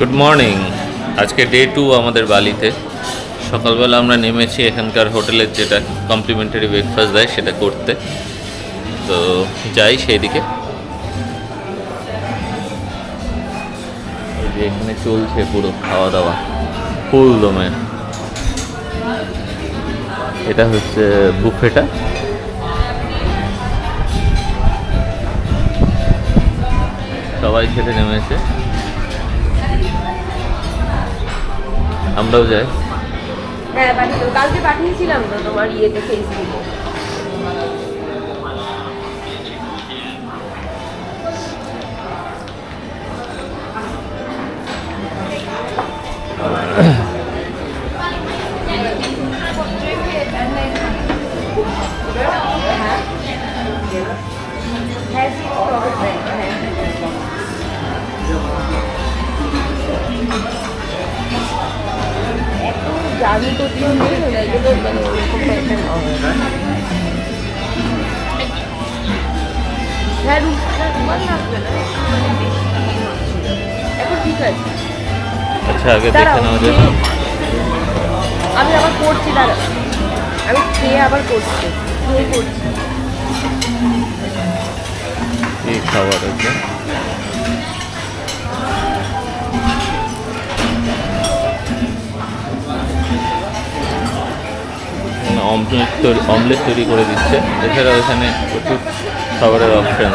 Good morning. আজকে day 2 আমাদের বালিতে। সকালবেলা আমরা নেমেছি এখানকার হোটেলের যেটা কমপ্লিমেন্টারি ব্রেকফাস্ট দেয় সেটা করতে, তো যাই সেই দিকে। এই যে এখানে চলছে পুরো খাওয়া দাওয়া ফুল দমে। এটা হচ্ছে বুফেটা। সবাই খেতে নেমেছে, আমরাও যাই। হ্যাঁ কালকে পাঠিয়েছিলাম তো তোমার ইয়েতে ফেসবুকে। জানি তো কেউ নেই, এগুলো মানে ওরকম টাইপের হ্যাঁ রুমাল লাগবে না, এখন ঠিক আছে। আচ্ছা আগে দেখে নাও যে আমি আবার করছি, দাঁড়া আমি খেয়ে আবার করছি, খেয়ে করছি। এই খাবার আছে, অমলেট তৈরি করে দিচ্ছে। এছাড়াও এখানে প্রচুর খাবারের option.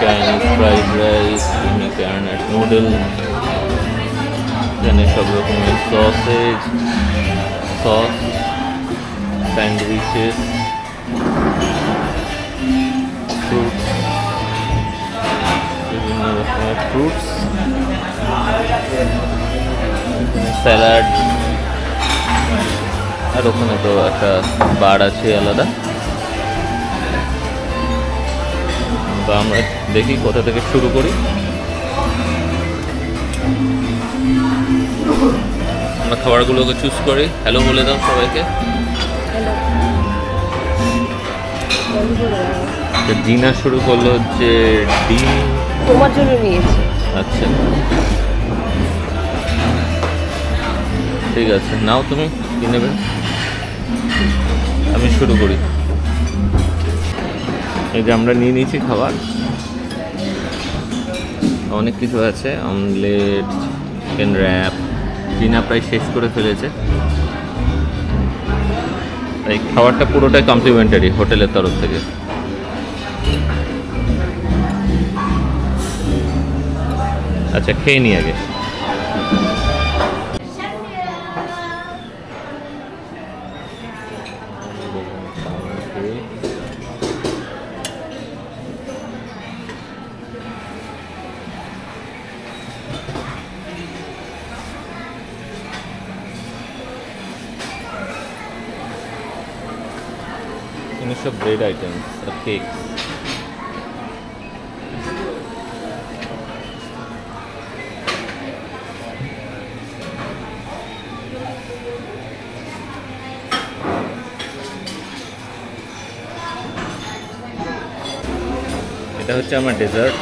Chinese fried rice, noodle, এখানে সব রকমের সসেজ, সস, স্যান্ডউইচেস, ফ্রুটস, বিভিন্ন রকমের ফ্রুটস, স্যালাড। আর ওখানে তো একটা বার আছে আলাদা। তো আমরা দেখি কোথা থেকে শুরু করি। আমরা খাবারগুলোকে চুজ করি। হ্যালো বলে দাও সবাইকে। ডিনার শুরু করলো হচ্ছে ডিম, তোমার জন্য নিয়েছি। আচ্ছা ঠিক আছে, নাও তুমি কি নেবে। আমি শুরু করি। এই যে আমরা নিয়ে নিয়েছি খাবার, অনেক কিছু আছে। Omelette, chicken rap. ডিনার প্রায় শেষ করে ফেলেছে। এই খাবারটা পুরোটাই কমপ্লিমেন্টারি হোটেলের তরফ থেকে। আচ্ছা খেয়ে নি আগে। সব ব্রেড আইটেমস আর কেক। এটা হচ্ছে আমার ডেজার্ট।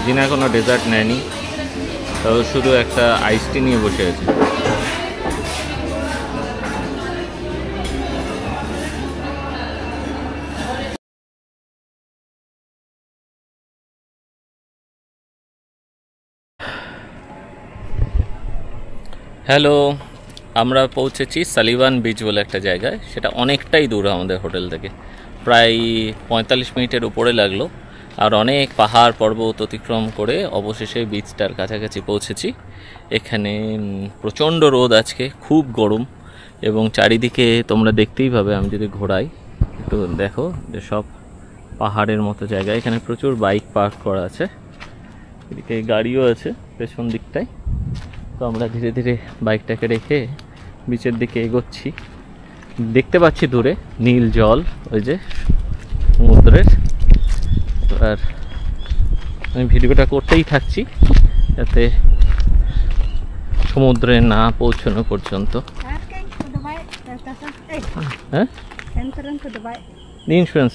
জিনা কোনো ডেজার্ট নেয়নি, তাও শুধু একটা আইস টি নিয়ে বসে আছে। হ্যালো, আমরা পৌঁছেছি সালিভান বিচ বলে একটা জায়গায়। সেটা অনেকটাই দূর আমাদের হোটেল থেকে, প্রায় 45 মিনিটের উপরে লাগলো। আর অনেক পাহাড় পর্বত অতিক্রম করে অবশেষে বিচটার কাছাকাছি পৌঁছেছি। এখানে প্রচণ্ড রোদ আজকে, খুব গরম, এবং চারিদিকে তোমরা দেখতেই পাবে। আমি যদি ঘোরাই একটু দেখো যে সব পাহাড়ের মতো জায়গা। এখানে প্রচুর বাইক পার্ক করা আছে, এদিকে গাড়িও আছে পেছন দিকটায়। তো আমরা ধীরে ধীরে বাইকটাকে রেখে বিচের দিকে এগোচ্ছি। দেখতে পাচ্ছি দূরে নীল জল, ওই যে সমুদ্রের। আর আমি ভিডিওটা করতেই থাকছি যাতে সমুদ্রে না পৌঁছানো পর্যন্ত। হ্যাঁ, insurance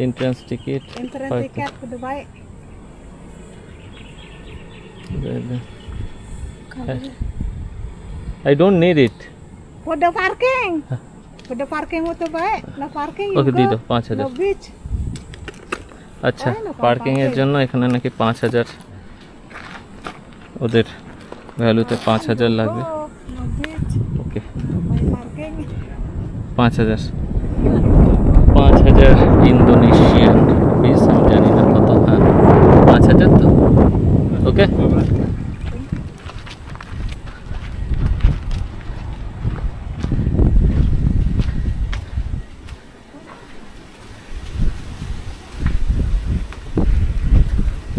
entrance ticket. I don't need it. For the parking. For the parking motorbike. No parking. Okay, দিতো 5000। No beach. আচ্ছা, পার্কিং এর জন্য এখানে নাকি 5000 ওদের ভ্যালুতে 5000 লাগবে। No beach. ওকে, Parking. 5000 ইন্দোনেশিয়ান পিস, আমি জানি না কত। হ্যাঁ, 5000 তো। ওকে,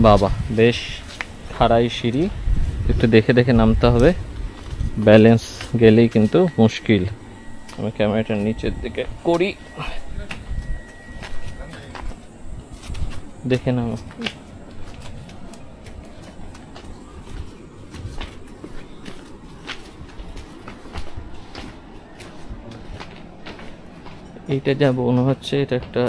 বাবা বেশ খাড়াই সিঁড়ি, একটু দেখে দেখে নামতে হবে, ব্যালেন্স গেলেই কিন্তু মুশকিল। আমি ক্যামেরাটা নিচের দিকে করি, দেখে নাও। এইটা যা মনে হচ্ছে এটা একটা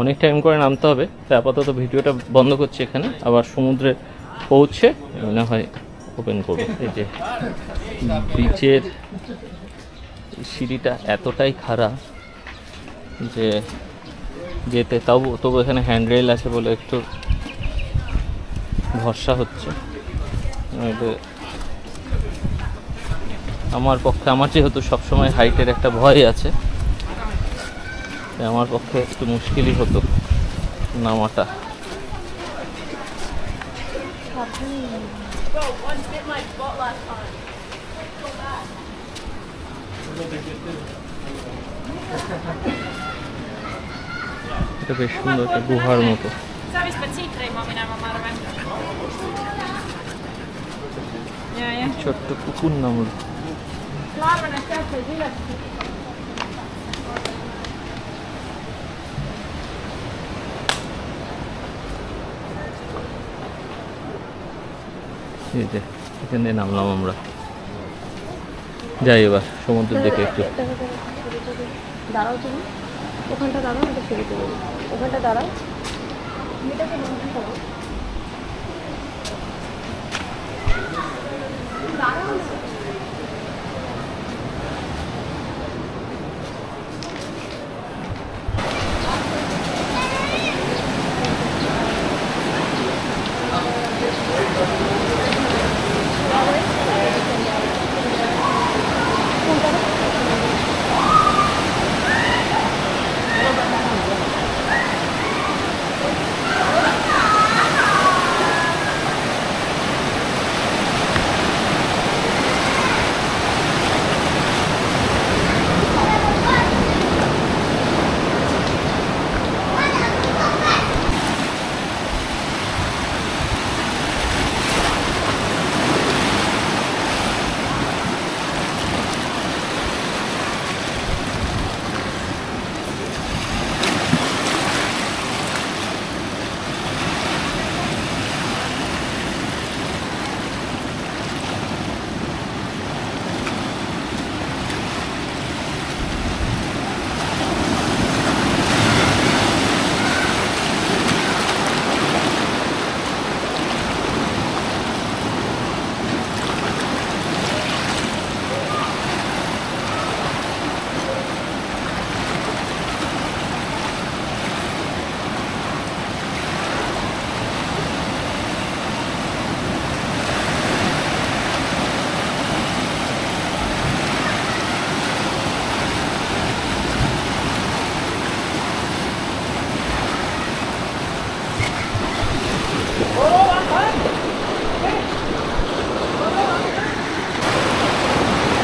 অনেক টাইম করে নামতে হবে। তাই আপাতত ভিডিওটা বন্ধ করছি এখানে, আবার সমুদ্রে পৌঁছে মনে হয় ওপেন করবো। এই যে বিচের সিঁড়িটা এতটাই খারাপ যে যেতে তবু এখানে হ্যান্ডরেল আছে বলে একটু ভরসা হচ্ছে। আমার পক্ষে, আমার যেহেতু সবসময় হাইটের একটা ভয় আছে, আমার পক্ষে একটু মুশকিলই হতো নামাটা। এটা বেশ সুন্দর একটা গুহার মতো। ছোট্ট পুকুর নামল। এই যে এখান দিয়ে নামলাম আমরা। যাই এবার সমুদ্রের দিকে একটু। দাঁড়াও তুমি, ওখানটা দাঁড়াও, এটা ছেড়ে দেবো, ওখানটা দাঁড়াও। এটাকে বন্ধ করো, দাঁড়াও।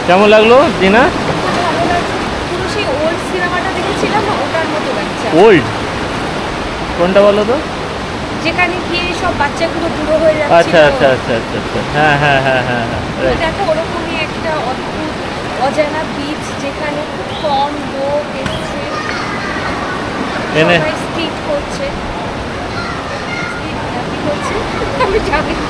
কেমন লাগলো জিনা? ওল্ড কোনটা বলো তো? যেখানে গিয়ে সব বাচ্চাগুলো বুড়ো হয়ে যাচ্ছে। আচ্ছা আচ্ছা আচ্ছা আচ্ছা আচ্ছা, হ্যাঁ হ্যাঁ হ্যাঁ হ্যাঁ হ্যাঁ, রাইট। দেখো ওরকমই একটা অদ্ভুত অজানা বীজ যেখানে খুব কম লোক এসছে, এনে সবাই স্ট্রিট করছে, স্ট্রিট হ্যাপি করছে, আমি জানি না।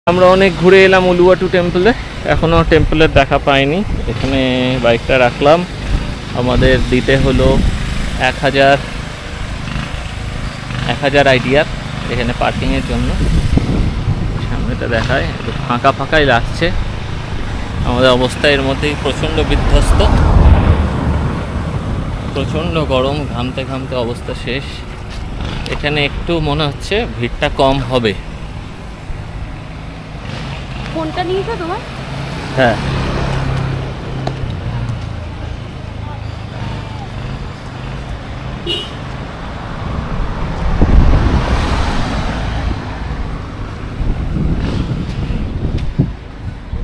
আমরা অনেক ঘুরে এলাম উলুয়াটু টেম্পলে, এখনও টেম্পলের দেখা পাইনি। এখানে বাইকটা রাখলাম, আমাদের দিতে হলো 1000 আইডিয়ার এখানে পার্কিংয়ের জন্য। সামনেটা দেখায় একটু ফাঁকা ফাঁকাই লাগছে, আমাদের অবস্থা এর মধ্যেই প্রচণ্ড বিধ্বস্ত, প্রচণ্ড গরম, ঘামতে ঘামতে অবস্থা শেষ। এখানে একটু মনে হচ্ছে ভিড়টা কম হবে। ফোনটা নিয়েছো তোমার? হ্যাঁ,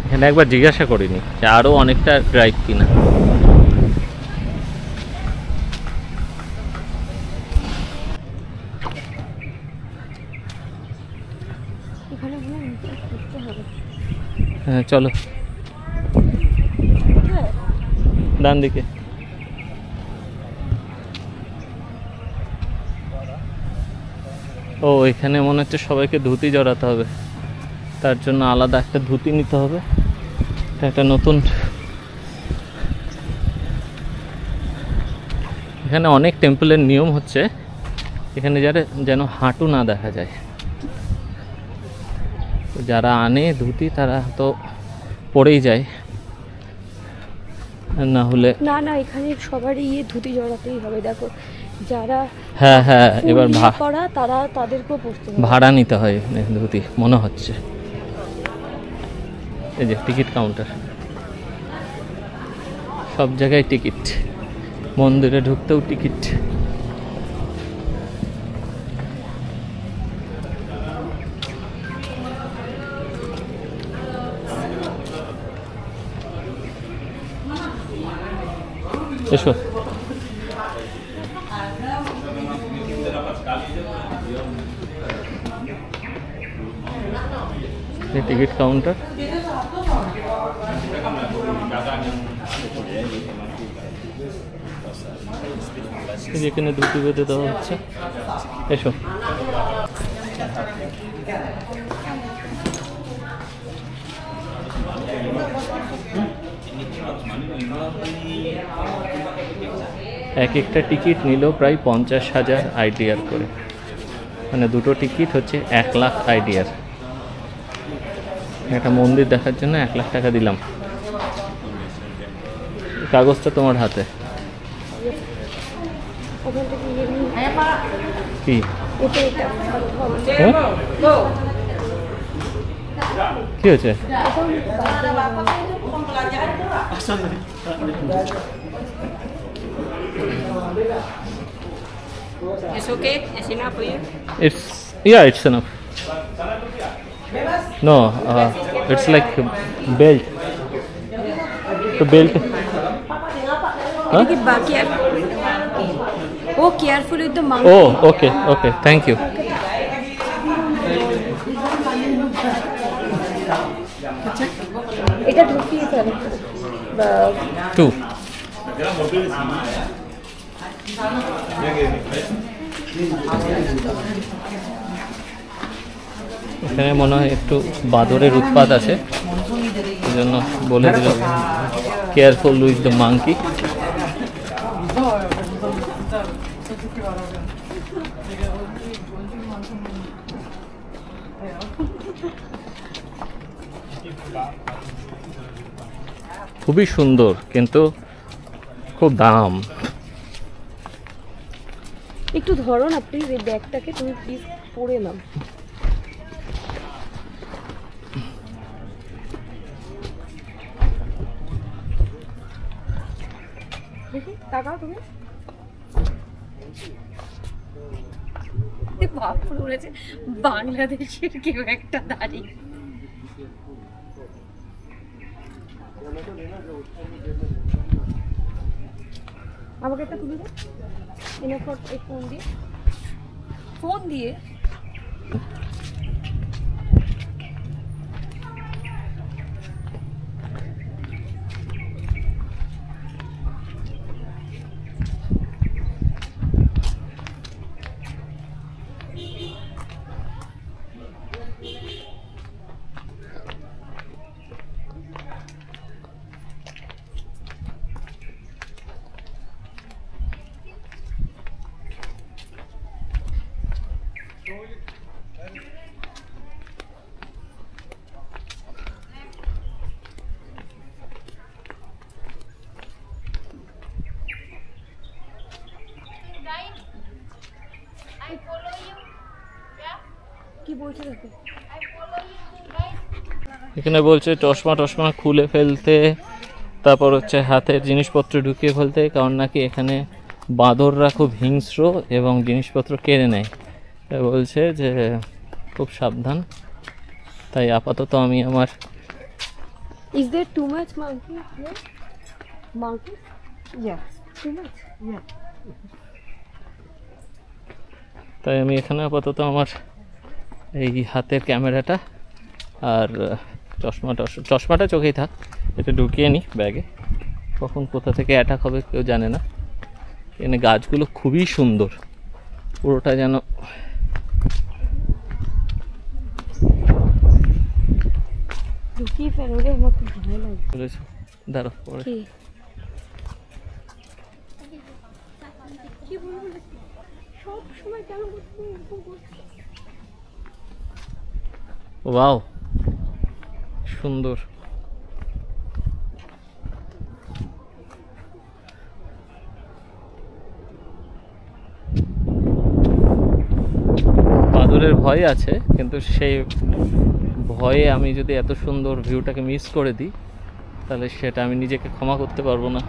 এখানে একবার জিজ্ঞাসা করিনি যে আরও অনেকটা ড্রাইভ কিনা। এখানে মনে হয় করতে হবে। হ্যাঁ চলো, কোথায়? ডান দিকে। ও এখানে মনে হচ্ছে সবাইকে ধুতি জড়াতে হবে, তার জন্য আলাদা একটা ধুতি নিতে হবে। এটা একটা নতুন, এখানে অনেক টেম্পলের নিয়ম হচ্ছে এখানে যেন হাঁটু না দেখা যায়। তো যারা আনে ধুতি তারা তো পড়েই যায়, না হলে না না, এখানে সবারই ধুতি জড়াতেই হবে। দেখো যারা হ্যাঁ হ্যাঁ, এবার পড়া তারা তাদেরকেও পড়তে হবে। ভাড়া নিতে হয় এখানে ধুতি মনে হচ্ছে। এই যে টিকিট কাউন্টার, সব জায়গায় টিকিট, মন্দিরে ঢুকতেও টিকিট। এসো, টিকিট কাউন্টার। যেখানে ধুতি বেঁধে দেওয়া হচ্ছে। এসো, এক একটা টিকিট নিল প্রায় 50,000 আইডিয়ার করে, মানে দুটো টিকিট হচ্ছে 1 লাখ আইডিয়ার। একটা মন্দির দেখার জন্য 1 লাখ টাকা দিলাম। কাগজটা তোমার হাতে। কি কি হয়েছে? It's okay? It's enough for you? It's enough. No, it's like belt. The belt. Huh? Oh, careful with the monkey. Oh, okay, okay. Thank you. এটা ঢুকিয়ে ফেলে। 2. এখানে মনে হয় একটু বাদরের উৎপাত আছে, এই জন্য বলে দিল কেয়ারফুল উইথ দ্য মাঙ্কি। খুবই সুন্দর, কিন্তু খুব দাম। একটু ধরো না প্লিজ এই ব্যাগটাকে, তুমি প্লিজ পরে নাও। দেখি টাকা তুমি বাপুর উড়েছে বাংলাদেশের কেউ একটা দাঁড়িয়ে। আমাকে একটা তুলে দাও এনে ফোন দিয়ে ফোন দিয়ে। কি বলছে দেখো, এখানে বলছে চশমা টশমা খুলে ফেলতে, তারপর হচ্ছে হাতের জিনিসপত্র ঢুকিয়ে ফেলতে, কারণ নাকি এখানে বাঁদররা খুব হিংস্র এবং জিনিসপত্র কেড়ে নেয়। তাই বলছে যে খুব সাবধান। তাই আপাতত আমি আমার Is there too much monkey here? Monkey? Yeah. Too much? Yeah. তাই আমি এখানে আপাতত আমার এই হাতের ক্যামেরাটা আর চশমাটা চোখেই থাক, এটা ঢুকিয়ে নিই ব্যাগে। কখন কোথা থেকে অ্যাটাক হবে কেউ জানে না। এখানে গাছগুলো খুবই সুন্দর, পুরোটা যেন ঢুকিয়ে ফেললে আমার খুব ভয় লাগে। দাঁড়ো পরে কি বলবো, সব সময় কেন এরকম করছিস? ওয়াও সুন্দর। বাদুড়ের ভয় আছে, কিন্তু সেই ভয়ে আমি যদি এত সুন্দর ভিউটাকে মিস করে দিই তাহলে সেটা আমি নিজেকে ক্ষমা করতে পারবো না।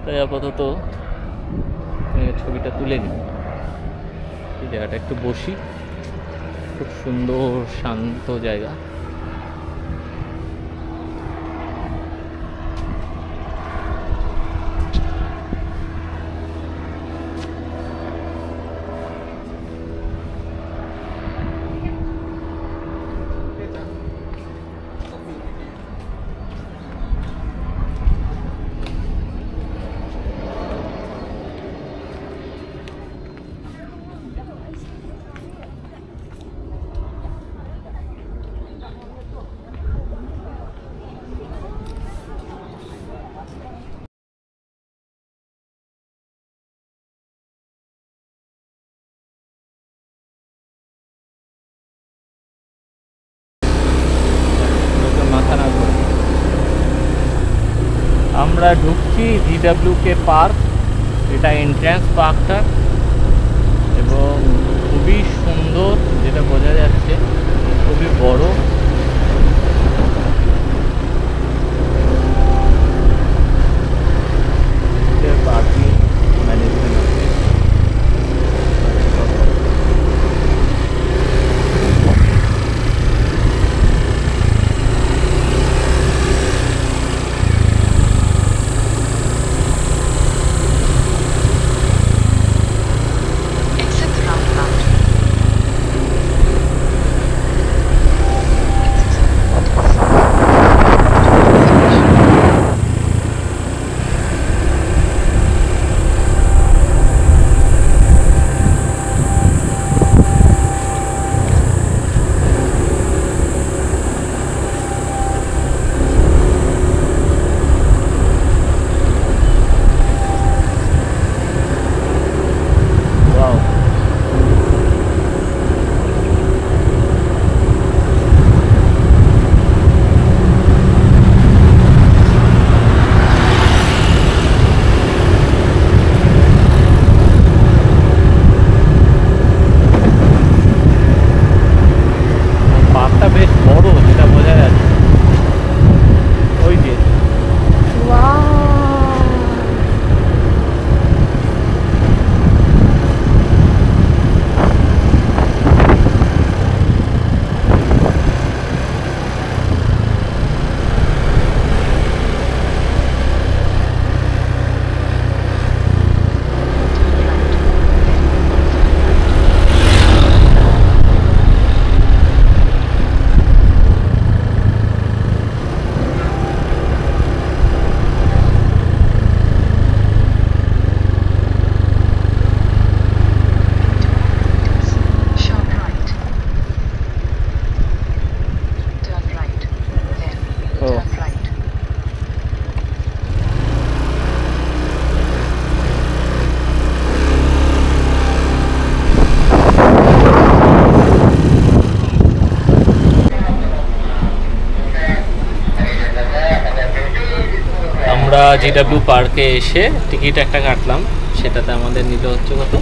তাই আপাতত ছবিটা তুলে নিই। এই জায়গাটা একটু বসি, খুব সুন্দর শান্ত জায়গা। আমরা ঢুকছি GWK পার্ক, এটা এন্ট্রান্স পার্কটা, এবং খুবই সুন্দর, যেটা বোঝা যাচ্ছে খুবই বড়। পার্কিং ম্যানেজমেন্ট আছে। আমরা জিডব্লিউ পার্কে এসে টিকিট একটা কাটলাম, সেটাতে আমাদের নিতে হচ্ছে কত,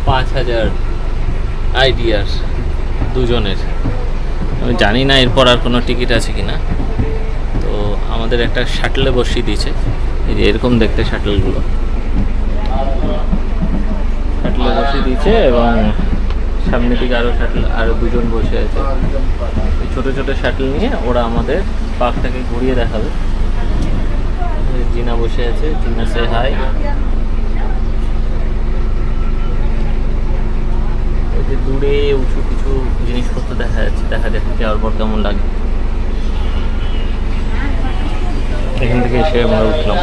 5000 আইডিয়ার দুজনের। আমি জানি না এরপর আর কোনো টিকিট আছে কি না। তো আমাদের একটা শাটলে বসিয়ে দিয়েছে, এই যে এরকম দেখতে শাটলগুলো, শাটলে বসিয়ে দিয়েছে এবং সামনে দিকে আরও দুজন বসে আছে। এই ছোটো ছোটো শাটল নিয়ে ওরা আমাদের পার্কটাকে ঘুরিয়ে দেখাবে। জিনা বসে আছে, জিনা সে হাই। ওই যে দূরে উঁচু কিছু জিনিসপত্র দেখা যাচ্ছে, দেখা যাচ্ছে যাওয়ার পর কেমন লাগে। এখান থেকে এসে আমরা উঠলাম।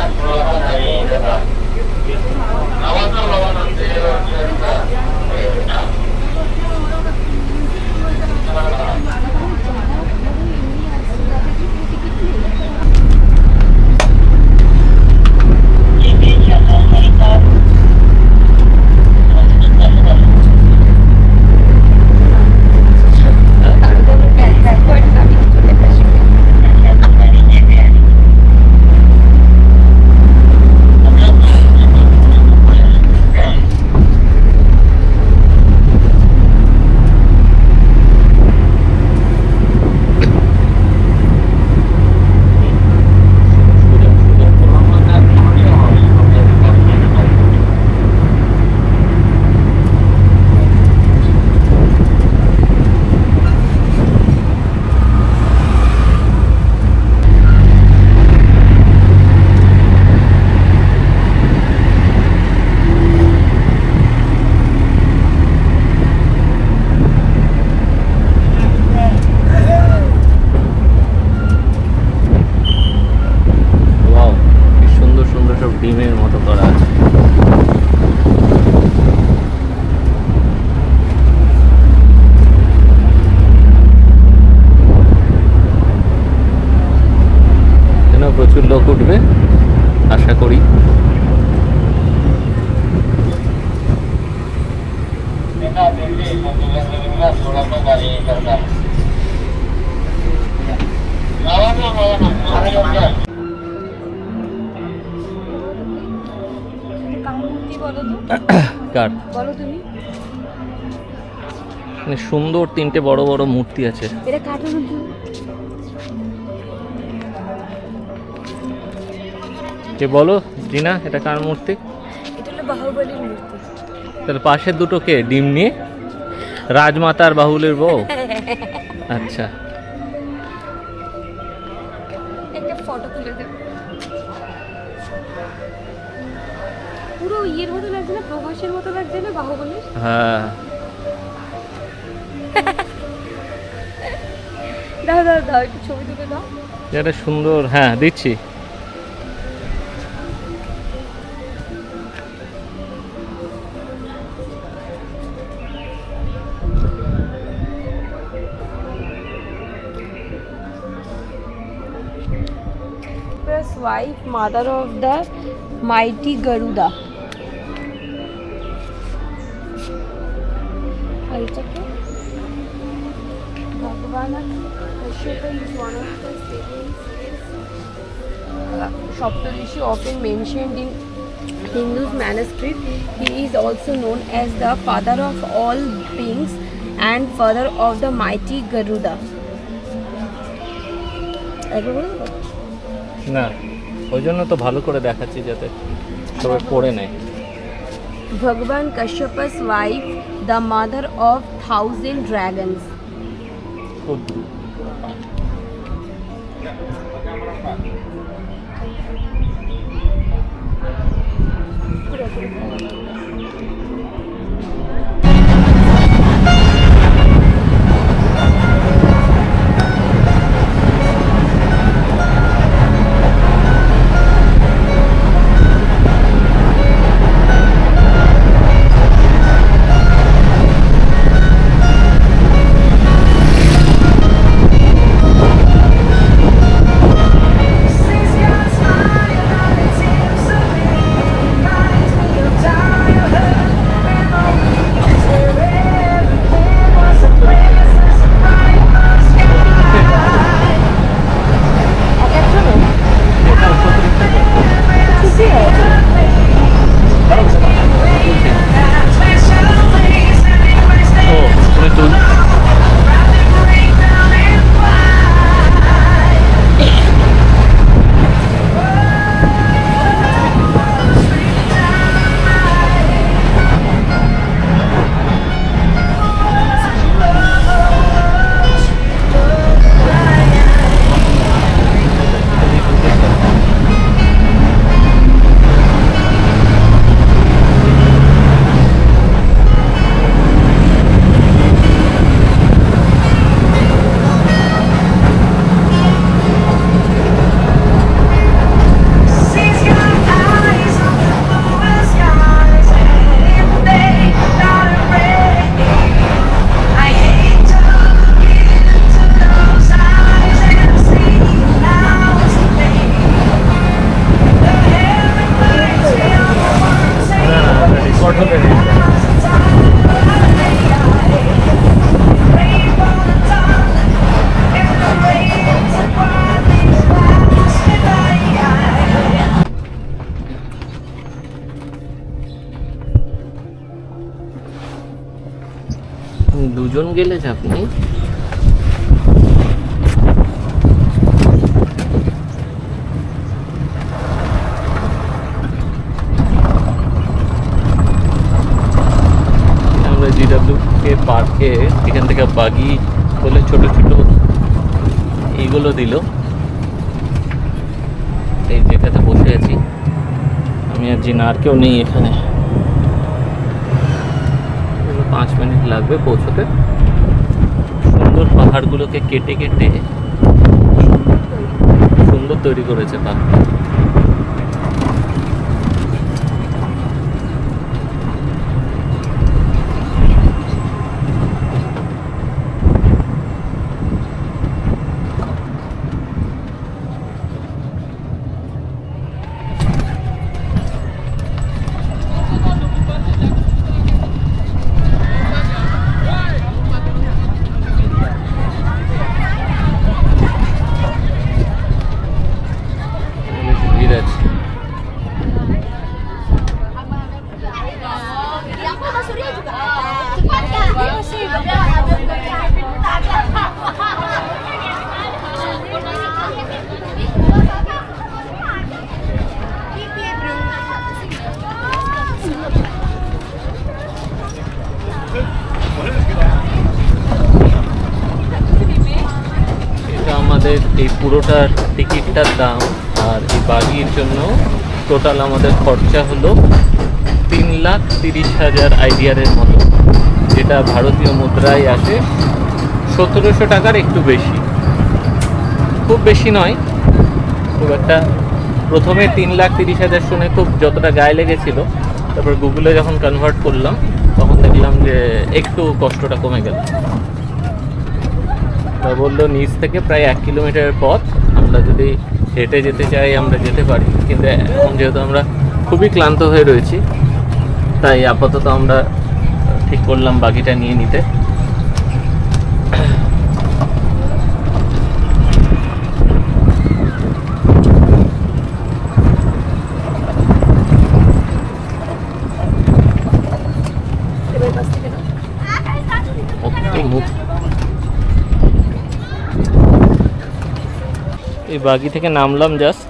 ডিমের মতো করা আছে। এখানে প্রচুর লোক উঠবে আশা করি। কার বলো তুমি? মানে সুন্দর তিনটে বড় বড় মূর্তি আছে। এটা কাঠের মূর্তি। কে বলো জিনা, এটা কার মূর্তি? এটা হলো বাহুবলীর মূর্তি। তাহলে পাশের দুটো কে ডিম নিয়ে? রাজমাতার বাহুলের বউ। আচ্ছা, একটা ফটো তুলে দেব। পুরো ইয়ের মতো লাগছে না, প্রভাসের মতো লাগছে না বাহুবলীর? হ্যাঁ দাও দাও দাও, একটু ছবি তুলে দাও। এটা সুন্দর। হ্যাঁ দিচ্ছি। Wife, mother of the mighty Garuda. Bhagavana Kashyapa is one of the Saptarishi often mentioned in Hindu's manuscript. He is also known as the father of all beings and father of the mighty Garuda. না, ওই জন্য তো ভালো করে দেখাচ্ছি যাতে সবাই পড়ে নেয়। Bhagavan Kashyap's wife, the mother of 1,000 dragons. Time দুজন গেলে চাপ নেই। আমরা GWK পার্কে এখান থেকে বাগি বলে ছোট ছোট এইগুলো দিল। এই যেটাতে বসে আছি আমি, আর জিনার কেউ নেই এখানে। 5 মিনিট লাগবে পৌঁছতে। সুন্দর পাহাড়গুলোকে কেটে কেটে সুন্দর তৈরি করেছে পাহাড়। এই পুরোটার টিকিটটার দাম, আর এই বাগির জন্য টোটাল আমাদের খরচা হলো 3,30,000 IDR-এর মতো, যেটা ভারতীয় মুদ্রায় আসে 1700 টাকার একটু বেশি। খুব বেশি নয়, খুব একটা। প্রথমে 3,30,000 শুনে খুব যতটা গায়ে লেগেছিল, তারপর গুগলে যখন কনভার্ট করলাম তখন দেখলাম যে একটু কষ্টটা কমে গেল। বললো নিচ থেকে প্রায় 1 কিলোমিটারের পথ, আমরা যদি হেঁটে যেতে চাই আমরা যেতে পারি, কিন্তু এখন যেহেতু আমরা খুবই ক্লান্ত হয়ে রয়েছি তাই আপাতত আমরা ঠিক করলাম বাগিটা নিয়ে নিতে। এই বাগি থেকে নামলাম জাস্ট,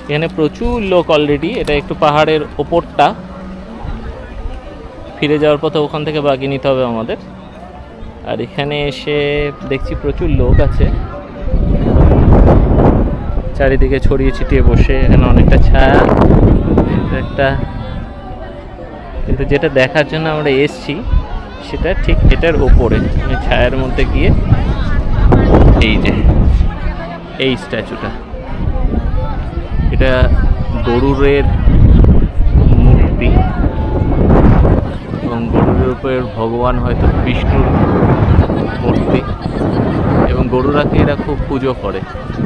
এখানে প্রচুর লোক অলরেডি। এটা একটু পাহাড়ের ওপরটা, ফিরে যাওয়ার পথে ওখান থেকে বাগি নিতে হবে আমাদের। আর এখানে এসে দেখছি প্রচুর লোক আছে, চারিদিকে ছড়িয়ে ছিটিয়ে বসে। এখানে অনেকটা ছায়া একটা, কিন্তু যেটা দেখার জন্য আমরা এসছি সেটা ঠিক এটার ওপরে। আমি ছায়ার মধ্যে গিয়ে এই যে এই স্ট্যাচুটা, এটা গরুরের মূর্তি এবং গরুরের উপর ভগবান হয়তো বিষ্ণুর মূর্তি, এবং গরুরাকে এরা খুব পুজো করে।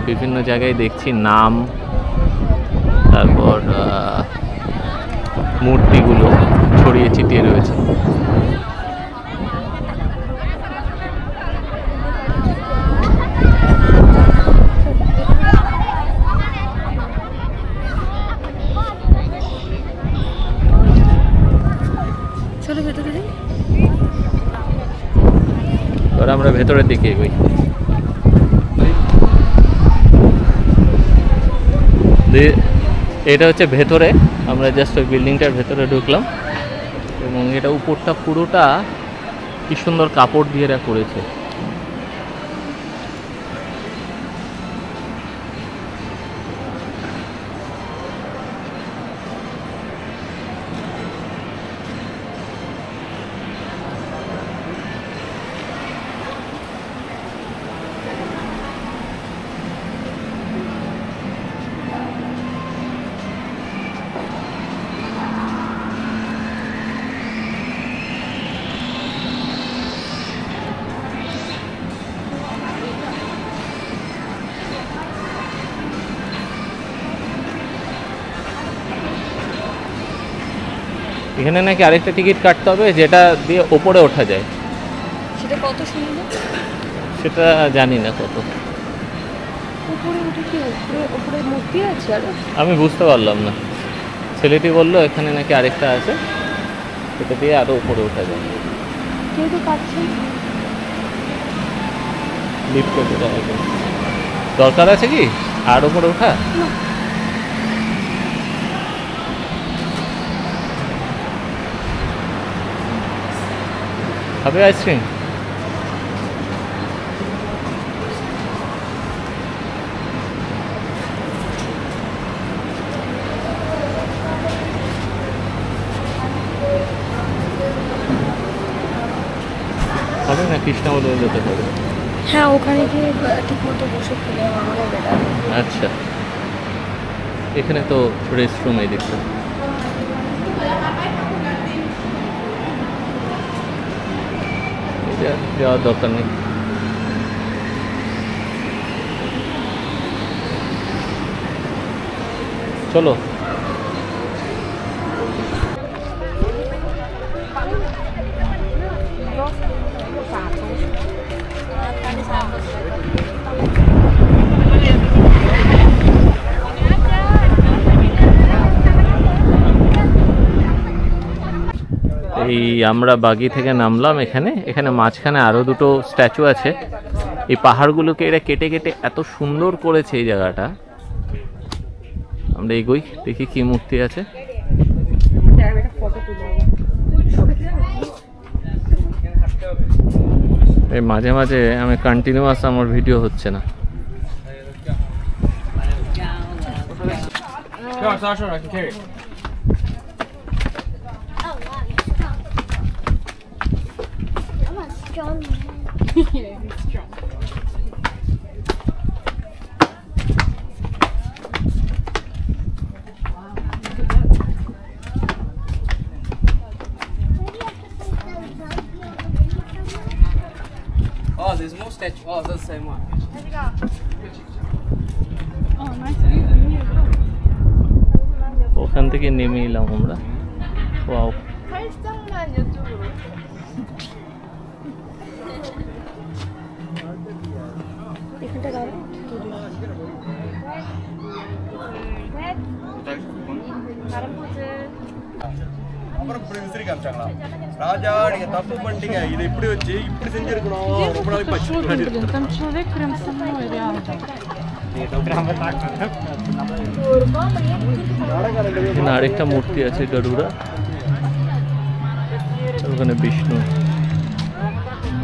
বিভিন্ন জায়গায় দেখছি নাম, তারপর মূর্তিগুলো ছড়িয়ে ছিটিয়ে রয়েছে। আমরা ভেতরের দিকে এগোই। এটা হচ্ছে ভেতরে, আমরা জাস্ট ওই বিল্ডিংটার ভেতরে ঢুকলাম, এবং এটা উপরটা পুরোটা কি সুন্দর কাপড় দিয়ে এরা করেছে। এখানে নাকি আরেকটা টিকিট কাটতে হবে যেটা দিয়ে ওপরে ওঠা যায়। সেটা কত সুন্দর, সেটা জানি না কত। উপরে উঠে কি উপরে মূর্তি আছে? আর আমি বুঝতে পারলাম না, ছেলেটি বললো এখানে নাকি আরেকটা আছে, সেটা দিয়ে আরো উপরে ওঠা যায়। কেউ তো পাচ্ছে লিফট করতে দরকার আছে কি আর উপরে ওঠা? খাবে আইসক্রিম? হবে না কৃষ্ণাবলে যেতে হবে। হ্যাঁ ওখানে গিয়ে ঠিক মতো বসে খেলে আমাদের বেটার। আচ্ছা এখানে তো রেস্টরুম এই দেখতে যাওয়ার দরকার নেই। চলো এই আমরা বাগি থেকে নামলাম। এখানে এখানে মাঝখানে আরো দুটো স্ট্যাচু আছে। এই পাহাড়গুলোকে এরা কেটে কেটে এত সুন্দর করেছে এই জায়গাটা। আমরা এগোই দেখি কি মূর্তি আছে। এই মাঝে মাঝে আমি কন্টিনিউয়াস আমার ভিডিও হচ্ছে না। Oh, there's more statue. Oh, that's the same one. ওখান থেকে নেমে এলাম আমরা। ওয়াও এখানটা দাঁড়া அப்புறம் விசிறி காமிச்சாங்களா ராஜா நீங்க தப்பு பண்ணிட்டீங்க இதை இப்படி வச்சு இப்படி செஞ்சிருக்கணும் ரொம்ப நாளைக்கு பச்சு Там человек прям со мной рядом. এখানে আরেকটা মূর্তি আছে গরুড়া, ওখানে বিষ্ণু।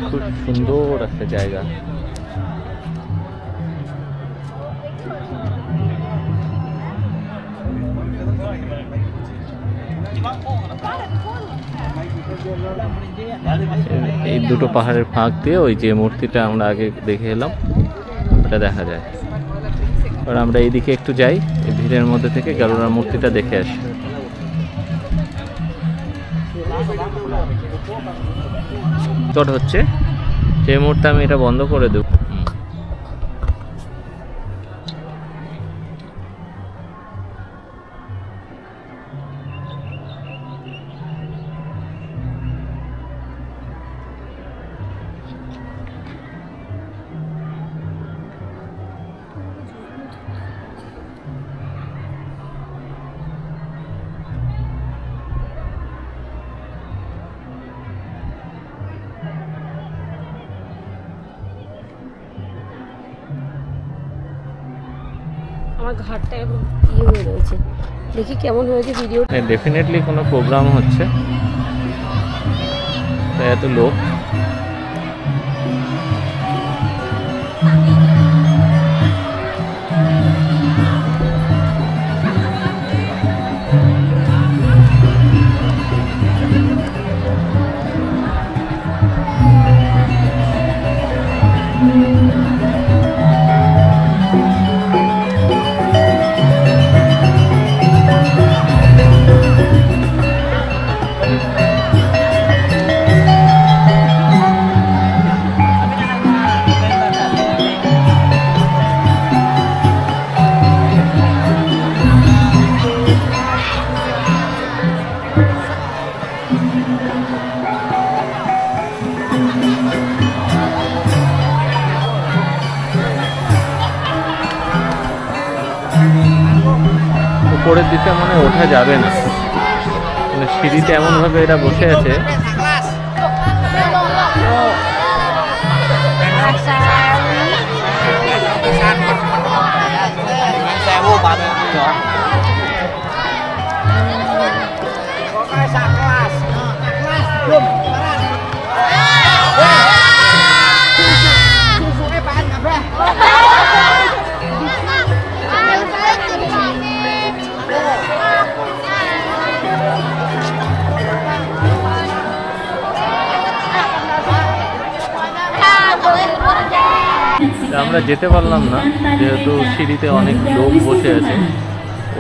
খুব সুন্দর একটা জায়গা। এই দুটো পাহাড়ের ফাঁক দিয়ে ওই যে মূর্তিটা আমরা আগে দেখে এলাম ওটা দেখা যায়। এবার আমরা এইদিকে একটু যাই, এই ভিড়ের মধ্যে থেকে গারুড়ার মূর্তিটা দেখে আসি। চট হচ্ছে সেই মুহূর্তে আমি এটা বন্ধ করে দেব। আমার ঘাটটা এখন ইয়ে হয়ে রয়েছে, দেখি কেমন হয়েছে ভিডিও। ডেফিনেটলি কোনো প্রোগ্রাম হচ্ছে, তাই এত লোক। উপরের দিকে মনে ওঠা যাবে না, সিঁড়িতে এমন ভাবে এরা বসে আছে আমরা যেতে পারলাম না যেহেতু সিঁড়িতে অনেক লোক বসে আছে,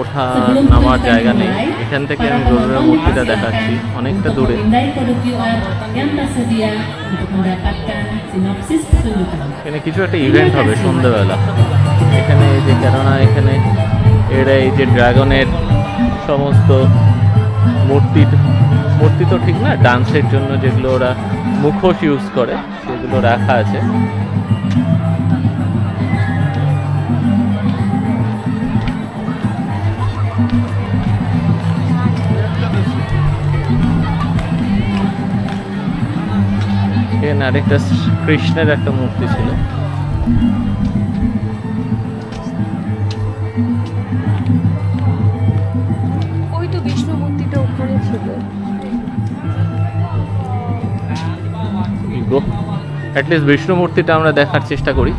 ওঠা নামার জায়গা নেই। এখান থেকে আমি গরুরের মূর্তিটা দেখাচ্ছি অনেকটা দূরে। এখানে কিছু একটা ইভেন্ট হবে সন্ধ্যাবেলা। এখানে এই যে কেননা এখানে এরা এই যে ড্রাগনের সমস্ত মূর্তি তো ঠিক না, ডান্সের জন্য যেগুলো ওরা মুখোশ ইউজ করে সেগুলো রাখা আছে। এখানে আরেকটা কৃষ্ণের একটা মূর্তি ছিল। ওই তো বিষ্ণু মূর্তিটা ওখানে ছিল। অ্যাটলিস্ট বিষ্ণু মূর্তিটা আমরা দেখার চেষ্টা করি।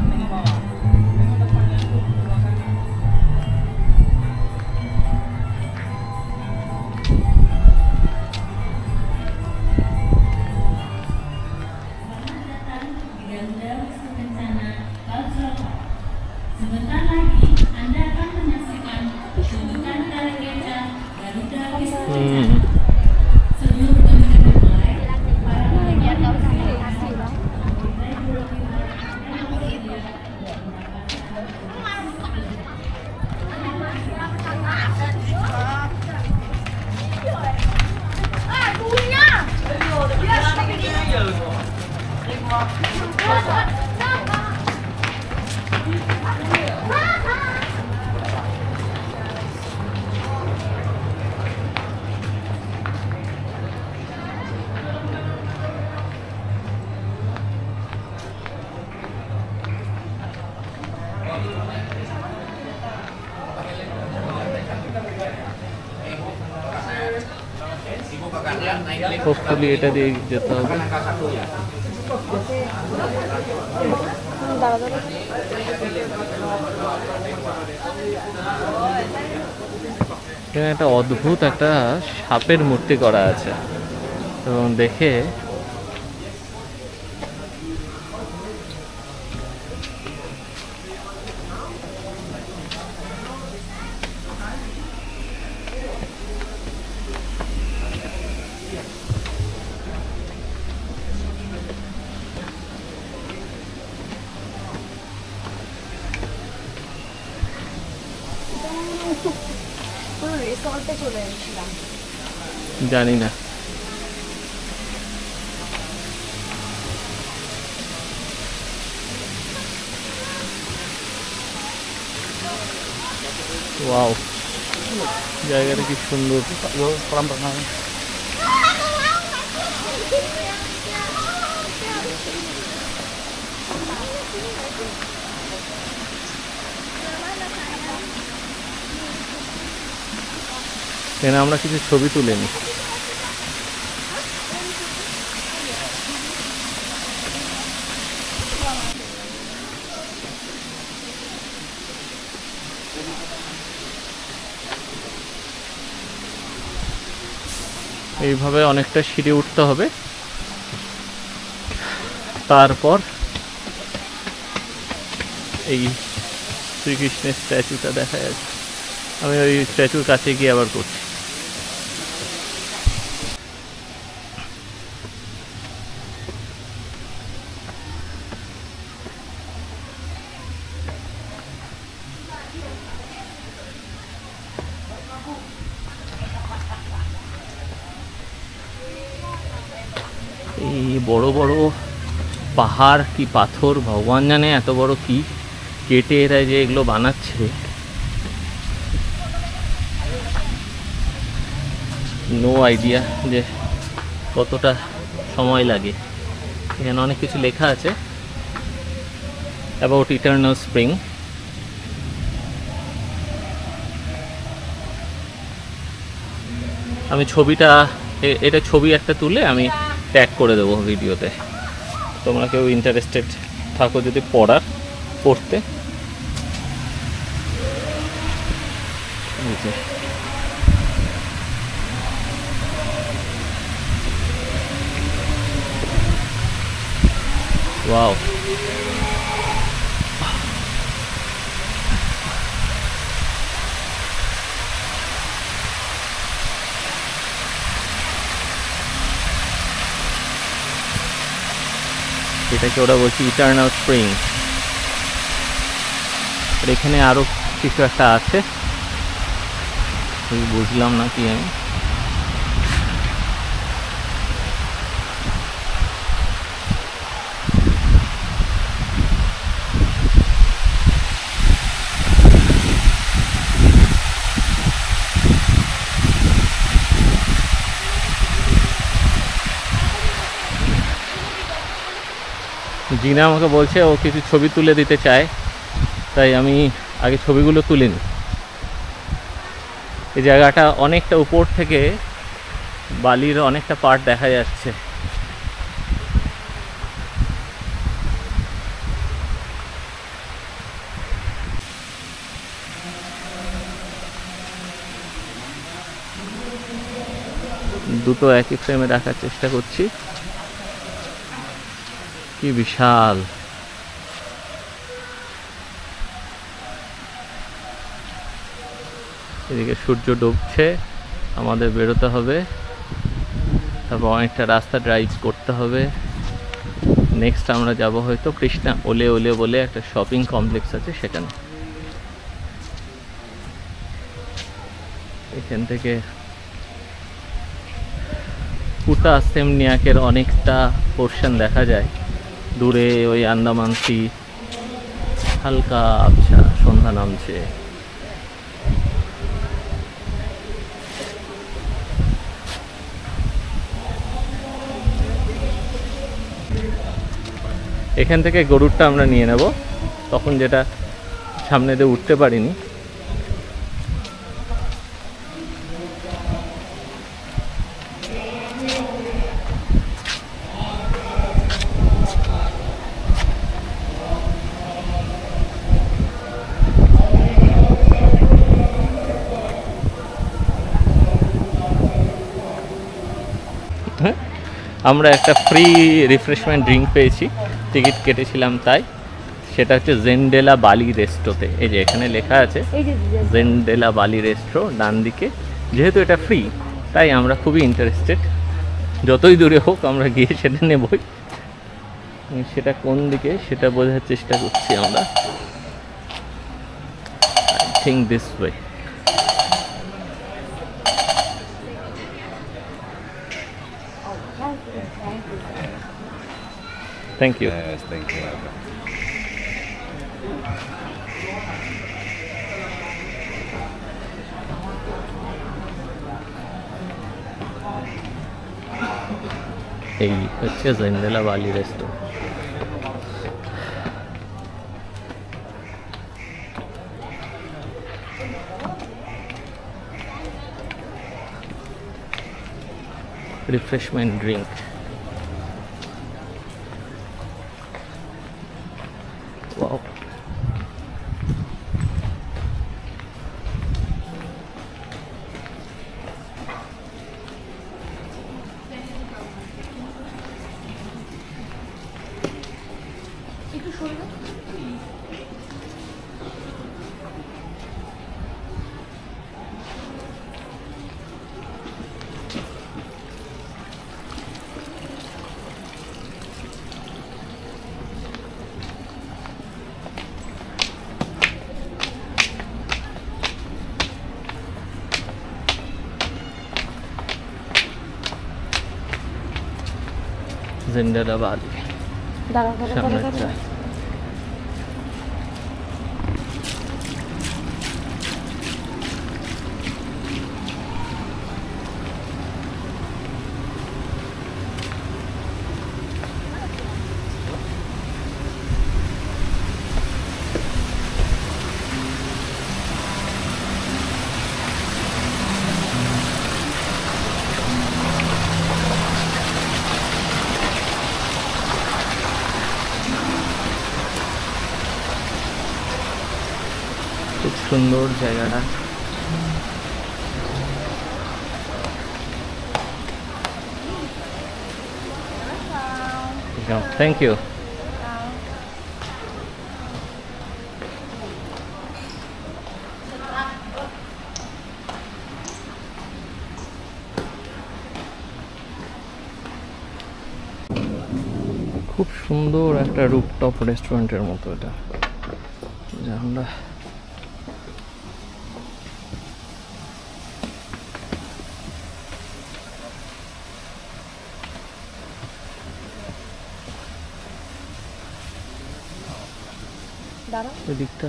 হোপফুলি এটা দিয়ে যেতে হবে। এখানে একটা অদ্ভুত একটা সাপের মূর্তি করা আছে এবং দেখে জানি না। ওয়াও, জায়গাটা কি সুন্দর। এখানে আমরা কিছু ছবি তুলে নিই। এইভাবে অনেকটা সিঁড়ি উঠতে হবে, তারপর এই শ্রীকৃষ্ণের স্ট্যাচুটা দেখা যাচ্ছে। আমি ওই স্ট্যাচুর কাছে গিয়ে আবার করছি। এই বড় বড় পাহাড় কি পাথর ভগবান জানে, এত বড় কি কেটে এরা যে এগুলো বানাচ্ছে, নো আইডিয়া যে কতটা সময় লাগে। এখানে অনেক কিছু লেখা আছে অ্যাবাউট ইটারনাল স্প্রিং। আমি ছবিটা এটা ছবি একটা তুলে আমি ট্যাগ করে দেবো ভিডিওতে। তোমরা কেউ ইন্টারেস্টেড থাকো যদি পড়তে। ওয়াও, এটাকে ওরা বলছে ইটার্নাল স্প্রিং। আর এখানে আরো কিছু একটা আছে, বুঝলাম না কি আমি। জিনা আমাকে বলছে ও কিছু ছবি তুলে দিতে চায়, তাই আমি আগে ছবিগুলো তুলে নিই। এই জায়গাটা অনেকটা উপর থেকে বালির অনেকটা পার্ট দেখা যাচ্ছে। দুটো একই ফ্রেমে রাখার চেষ্টা করছি। কি বিশাল! এদিকে সূর্য ডুবছে, আমাদের বেরোতে হবে, তারপর অনেকটা রাস্তা ড্রাইভ করতে হবে। নেক্সট আমরা যাব হয়তো কৃষ্ণা ওলে ওলে বলে একটা শপিং কমপ্লেক্স আছে সেখানে। এখান থেকে কুটা সেমনিয়াকের অনেকটা পোর্শন দেখা যায়। দূরে ওই আন্দামান সি, হালকা আবছা সন্ধ্যা নামছে। এখান থেকে গরুরটা আমরা নিয়ে নেব, তখন যেটা সামনে দিয়ে উঠতে পারিনি। আমরা একটা ফ্রি রিফ্রেশমেন্ট ড্রিঙ্ক পেয়েছি, টিকিট কেটেছিলাম তাই। সেটা হচ্ছে জেন্ডেলা বালি রেস্ট্রোতে। এই যে এখানে লেখা আছে জেন্ডেলা বালি রেস্ট্রো ডান দিকে। যেহেতু এটা ফ্রি তাই আমরা খুবই ইন্টারেস্টেড, যতই দূরে হোক আমরা গিয়ে সেটা নেবই। সেটা কোন দিকে সেটা বোঝার চেষ্টা করছি আমরা। I think this way. Thank you. Yes, thank you. এই হচ্ছে Jendela Bali resto. Refreshment drink. Wow. Jendela Bali সামনেটা। সুন্দর জায়গাটা। Thank you. খুব সুন্দর একটা রুফটপ রেস্টুরেন্টের মতো এটা, যা আমরা ওই দিকটা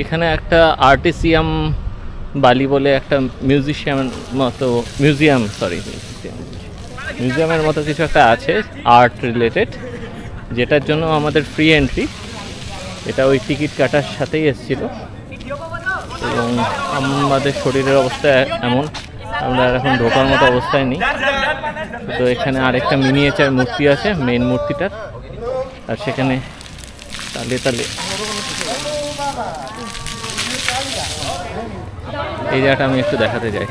এখানে একটা আর্টিসিয়াম বালি বলে একটা মিউজিয়ামের মতো কিছু একটা আছে আর্ট রিলেটেড, যেটার জন্য আমাদের ফ্রি এন্ট্রি। এটা ওই টিকিট কাটার সাথেই এসেছিল, এবং আমাদের শরীরের অবস্থা এমন, আমরা এখন ঢোকার মতো অবস্থায় নেই। তো এখানে আরেকটা মিনিয়েচার মূর্তি আছে মেন মূর্তিটার, আর সেখানে তালে তালে এই জায়গাটা আমি একটু দেখাতে যাই।